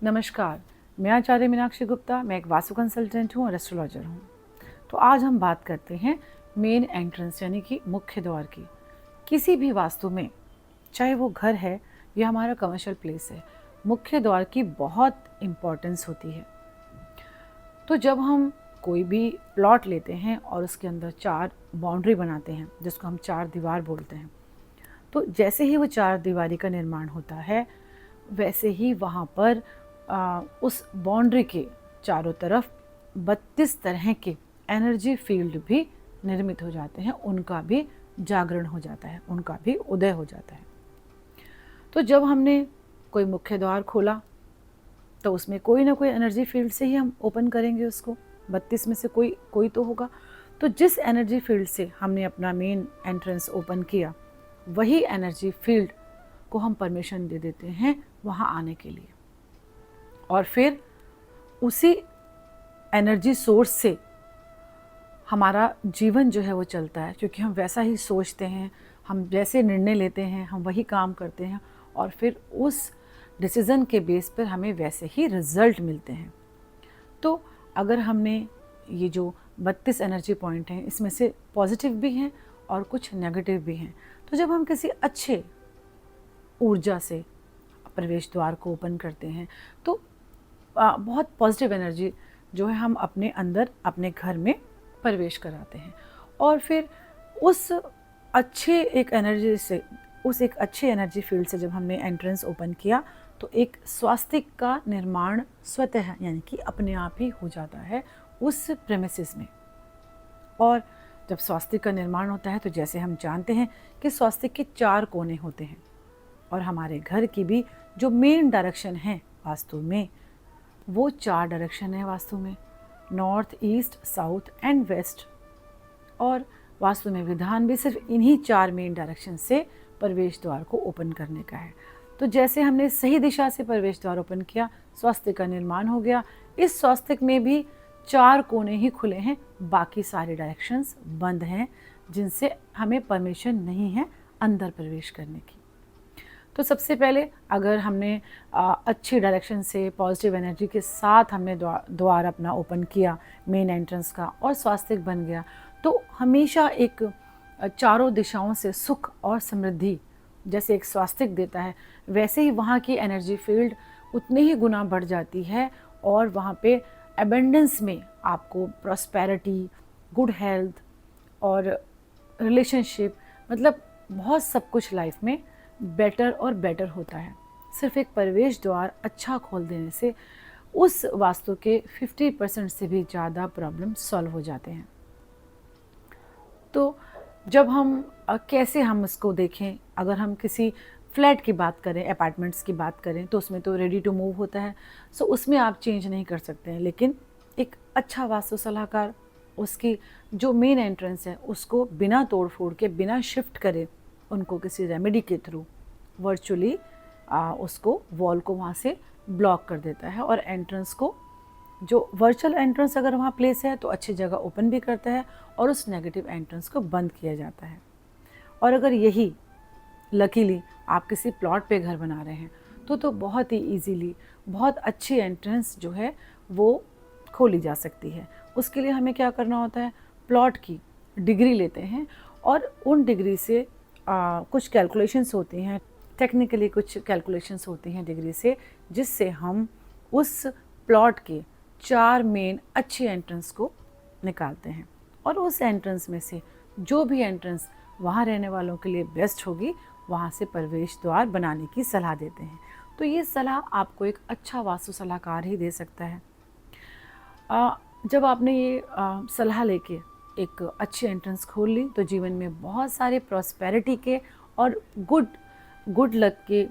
नमस्कार, मैं आचार्य मीनाक्षी गुप्ता। मैं एक वास्तु कंसल्टेंट हूँ और एस्ट्रोलॉजर हूँ। तो आज हम बात करते हैं मेन एंट्रेंस यानी कि मुख्य द्वार की। किसी भी वास्तु में, चाहे वो घर है या हमारा कमर्शियल प्लेस है, मुख्य द्वार की बहुत इम्पोर्टेंस होती है। तो जब हम कोई भी प्लॉट लेते हैं और उसके अंदर 4 बाउंड्री बनाते हैं, जिसको हम 4 दीवार बोलते हैं, तो जैसे ही वो 4 दीवारी का निर्माण होता है, वैसे ही वहाँ पर उस बाउंड्री के चारों तरफ 32 तरह के एनर्जी फील्ड भी निर्मित हो जाते हैं, उनका भी जागरण हो जाता है, उनका भी उदय हो जाता है। तो जब हमने कोई मुख्य द्वार खोला तो उसमें कोई ना कोई एनर्जी फील्ड से ही हम ओपन करेंगे उसको। 32 में से कोई तो होगा। तो जिस एनर्जी फील्ड से हमने अपना मेन एंट्रेंस ओपन किया, वही एनर्जी फील्ड को हम परमिशन दे देते हैं वहाँ आने के लिए, और फिर उसी एनर्जी सोर्स से हमारा जीवन जो है वो चलता है, क्योंकि हम वैसा ही सोचते हैं, हम जैसे निर्णय लेते हैं, हम वही काम करते हैं, और फिर उस डिसीज़न के बेस पर हमें वैसे ही रिजल्ट मिलते हैं। तो अगर हमने ये जो 32 एनर्जी पॉइंट हैं, इसमें से पॉजिटिव भी हैं और कुछ नेगेटिव भी हैं, तो जब हम किसी अच्छे ऊर्जा से प्रवेश द्वार को ओपन करते हैं तो बहुत पॉजिटिव एनर्जी जो है हम अपने अंदर, अपने घर में प्रवेश कराते हैं। और फिर उस अच्छे एक एनर्जी से, उस एक अच्छे एनर्जी फील्ड से जब हमने एंट्रेंस ओपन किया, तो एक स्वास्तिक का निर्माण स्वतः यानी कि अपने आप ही हो जाता है उस प्रेमिसेस में। और जब स्वास्तिक का निर्माण होता है तो जैसे हम जानते हैं कि स्वास्तिक के 4 कोने होते हैं, और हमारे घर की भी जो मेन डायरेक्शन है वास्तु में, वो 4 डायरेक्शन है वास्तु में, north, east, south and west. और वास्तु में विधान भी सिर्फ इन्हीं 4 मेन डायरेक्शन से प्रवेश द्वार को ओपन करने का है। तो जैसे हमने सही दिशा से प्रवेश द्वार ओपन किया, स्वास्तिक का निर्माण हो गया। इस स्वास्तिक में भी 4 कोने ही खुले हैं, बाकी सारे डायरेक्शंस बंद हैं, जिनसे हमें परमिशन नहीं है अंदर प्रवेश करने की। तो सबसे पहले अगर हमने अच्छी डायरेक्शन से पॉजिटिव एनर्जी के साथ हमने द्वार अपना ओपन किया मेन एंट्रेंस का, और स्वास्तिक बन गया, तो हमेशा एक चारों दिशाओं से सुख और समृद्धि जैसे एक स्वास्तिक देता है, वैसे ही वहाँ की एनर्जी फील्ड उतने ही गुना बढ़ जाती है, और वहाँ पे एबेंडेंस में आपको प्रॉस्पेरिटी, गुड हेल्थ और रिलेशनशिप, मतलब बहुत सब कुछ लाइफ में बेटर और बेटर होता है। सिर्फ एक प्रवेश द्वार अच्छा खोल देने से उस वास्तु के 50% से भी ज़्यादा प्रॉब्लम सॉल्व हो जाते हैं। तो जब हम कैसे हम इसको देखें, अगर हम किसी फ्लैट की बात करें, अपार्टमेंट्स की बात करें, तो उसमें तो रेडी टू मूव होता है, सो उसमें आप चेंज नहीं कर सकते हैं। लेकिन एक अच्छा वास्तु सलाहकार उसकी जो मेन एंट्रेंस है उसको बिना तोड़ फोड़ के, बिना शिफ्ट करे, उनको किसी रेमेडी के थ्रू वर्चुअली उसको वॉल को वहाँ से ब्लॉक कर देता है, और एंट्रेंस को, जो वर्चुअल एंट्रेंस अगर वहाँ प्लेस है तो अच्छी जगह ओपन भी करता है, और उस नेगेटिव एंट्रेंस को बंद किया जाता है। और अगर यही लकीली आप किसी प्लॉट पे घर बना रहे हैं तो बहुत ही इजीली बहुत अच्छी एंट्रेंस जो है वो खोली जा सकती है। उसके लिए हमें क्या करना होता है, प्लॉट की डिग्री लेते हैं, और उन डिग्री से कुछ कैलकुलेशंस होती हैं, टेक्निकली कुछ कैलकुलेशंस होती हैं डिग्री से, जिससे हम उस प्लॉट के 4 मेन अच्छी एंट्रेंस को निकालते हैं, और उस एंट्रेंस में से जो भी एंट्रेंस वहाँ रहने वालों के लिए बेस्ट होगी, वहाँ से प्रवेश द्वार बनाने की सलाह देते हैं। तो ये सलाह आपको एक अच्छा वास्तु सलाहकार ही दे सकता है। जब आपने ये सलाह लेके एक अच्छी एंट्रेंस खोल ली, तो जीवन में बहुत सारे प्रॉस्पेरिटी के और गुड लक के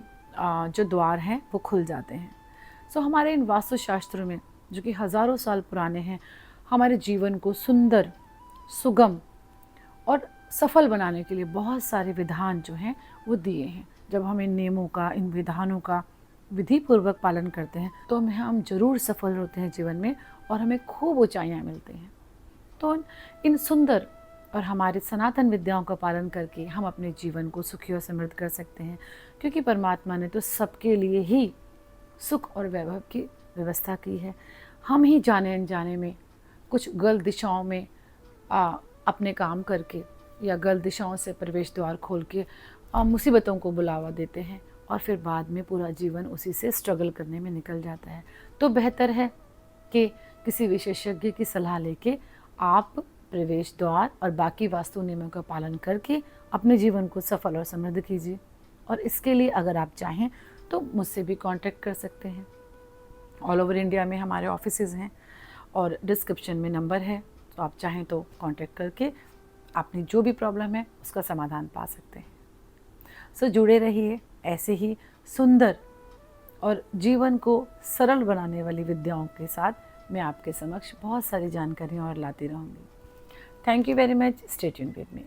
जो द्वार हैं वो खुल जाते हैं। सो हमारे इन वास्तुशास्त्रों में, जो कि हज़ारों साल पुराने हैं, हमारे जीवन को सुंदर, सुगम और सफल बनाने के लिए बहुत सारे विधान जो हैं वो दिए हैं। जब हम इन नियमों का, इन विधानों का विधि पूर्वक पालन करते हैं तो हम ज़रूर सफल होते हैं जीवन में, और हमें खूब ऊंचाइयाँ मिलती हैं। तो इन सुंदर और हमारे सनातन विद्याओं का पालन करके हम अपने जीवन को सुखी और समृद्ध कर सकते हैं, क्योंकि परमात्मा ने तो सबके लिए ही सुख और वैभव की व्यवस्था की है। हम ही जाने अनजाने में कुछ गलत दिशाओं में अपने काम करके या गलत दिशाओं से प्रवेश द्वार खोल के मुसीबतों को बुलावा देते हैं और फिर बाद में पूरा जीवन उसी से स्ट्रगल करने में निकल जाता है। तो बेहतर है कि किसी विशेषज्ञ की सलाह लेके आप प्रवेश द्वार और बाकी वास्तु नियमों का पालन करके अपने जीवन को सफल और समृद्ध कीजिए। और इसके लिए अगर आप चाहें तो मुझसे भी कांटेक्ट कर सकते हैं। ऑल ओवर इंडिया में हमारे ऑफिसेज़ हैं और डिस्क्रिप्शन में नंबर है, तो आप चाहें तो कांटेक्ट करके अपनी जो भी प्रॉब्लम है उसका समाधान पा सकते हैं। सो जुड़े रहिए ऐसे ही सुंदर और जीवन को सरल बनाने वाली विद्याओं के साथ मैं आपके समक्ष बहुत सारी जानकारियाँ और लाती रहूँगी। Thank you very much. Stay tuned with me.